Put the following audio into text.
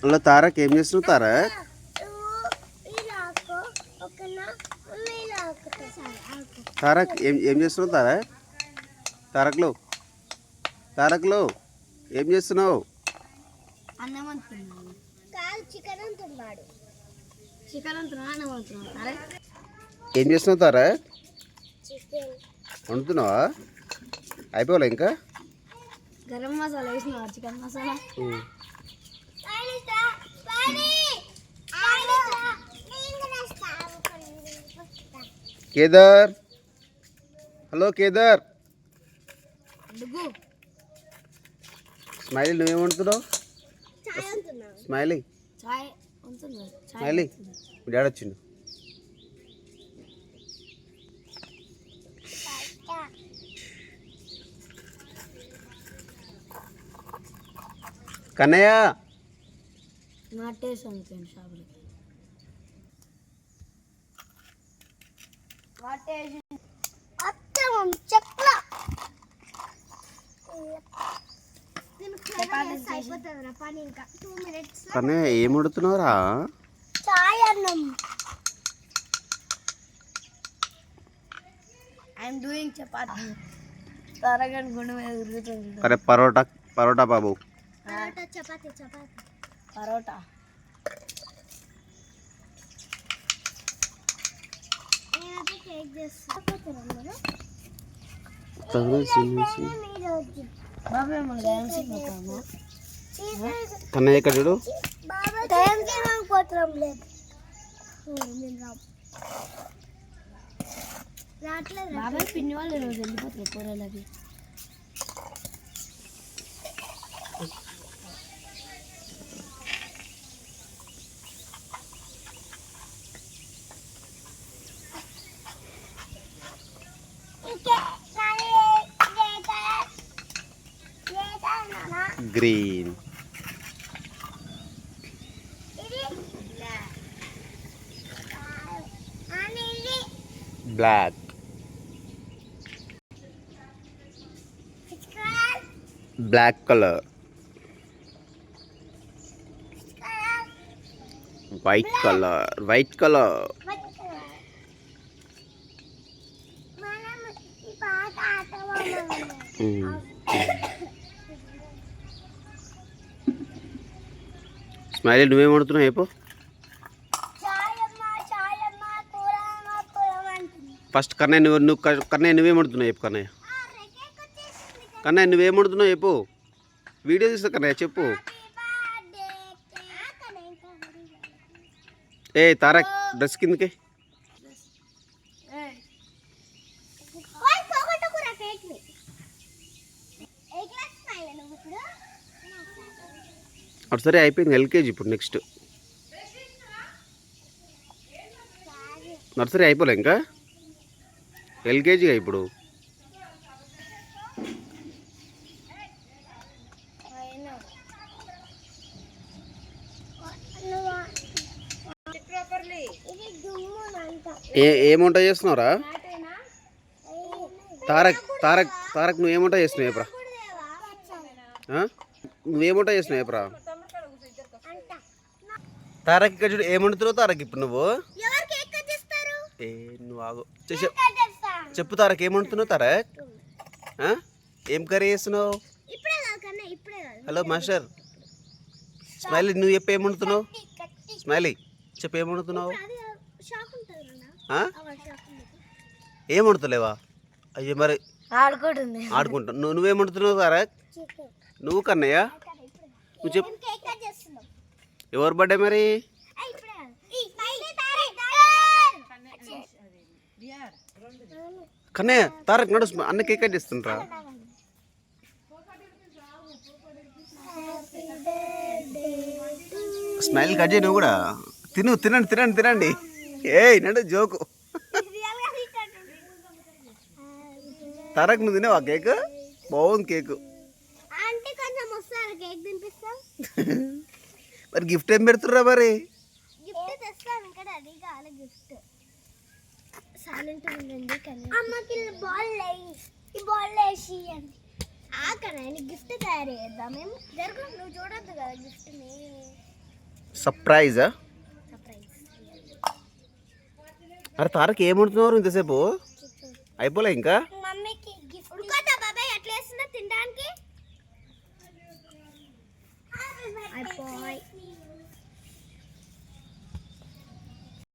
Hello Tarak, ఏం చేస్తున్నావు తారక్? తారక్ ఏం చేస్తున్నావు తారక్? తారక్లో తారక్లో ఏం చేస్తున్నావు? ఏం చేస్తున్నావు తారక్? వండుతున్నావా? అయిపోలే ఇంకా? గరం మసాలా వేసినా, chicken masala. Kedar, hello Kedar. Smiley, నువ్వేం వండుతున్నావు? స్మైలీ స్మైలీ, మీ డాడీ వచ్చిండు. కన్నయ్య, కన్నయ్య ఏం వండుతున్నావురా? అరే పరోటా, పరోటా బాబు. పరోటా కన్నయ్య ఇక్కడ చూడు. బాబాయ్ పిన్ని వాళ్ళు రోజు వెళ్ళిపోతారు కూరలకి. Green, black, black colour, white colour, white colour. Smiley, నువ్వేం వండుతున్నావు చెప్పు? ఫస్ట్ కన్నయ్య, నువ్వు కన్నయ్య నువ్వేం వండుతున్నావు చెప్పు? కన్నయ్య కన్నయ్య నువ్వేం వండుతున్నావు చెప్పు? వీడియో తీస్తా కన్నయ్య, చెప్పు. ఏ తారక్, డ్రెస్ కిందకి. అటు సరే అయిపోయింది. ఎల్కేజీ ఇప్పుడు, నెక్స్ట్ నర్సరీ అయిపోలే ఇంకా, ఎల్కేజీగా ఇప్పుడు. ఏం వంట చేస్తున్నావురా? తారక్ తారక్ తారక్ నువ్వేం వంట చేస్తున్నావు చెప్పరా? నువ్వేం వంట చేస్తున్నావు చెప్పరా? తారక్ ఇక్కడ చూడు, ఏం వండుతున్నావు తారక్ ఇప్పుడు నువ్వు? నువ్వు ఆగు, చెప్పు తారక్, ఏం వండుతున్నావు తారక్? ఏం కర్రీ చేస్తున్నావు? హలో మాస్టర్ స్మైలీ, నువ్వు చెప్పు ఏం వండుతున్నావు? స్మైలీ చెప్పు, ఏం వండుతున్నావు? ఏం వండుతలేవా? అయ్యో మరి ఆడుకుంటా. నువ్వేం వండుతున్నావు తారక్? నువ్వు కన్నయ్య నువ్వు చెప్పు, ఎవరు బర్త్డే మరి? కన్నయ్య తారక్ నడు, అన్న కేక్ కట్ చేస్తుండ్రా. స్మైల్ కట్ చేయి నువ్వు కూడా. తినండి తినండి తినండి. ఏయ్ నడు, జోకు. తారక్ నువ్వు తినేవా కేక్? బాగుంది కేక్. మరి గిఫ్ట్ ఏం పెడుతుర్రా మరి? గిఫ్ట్ తయారు చేద్దాం మేము. జరుగు, నువ్వు చూడొద్దు కదా గిఫ్ట్ని. సర్ప్రైజా? సర్ప్రైజ్. అరే తారక్ ఏమంటున్నారు ఇంతసేపు? అయిపోలే ఇంకా?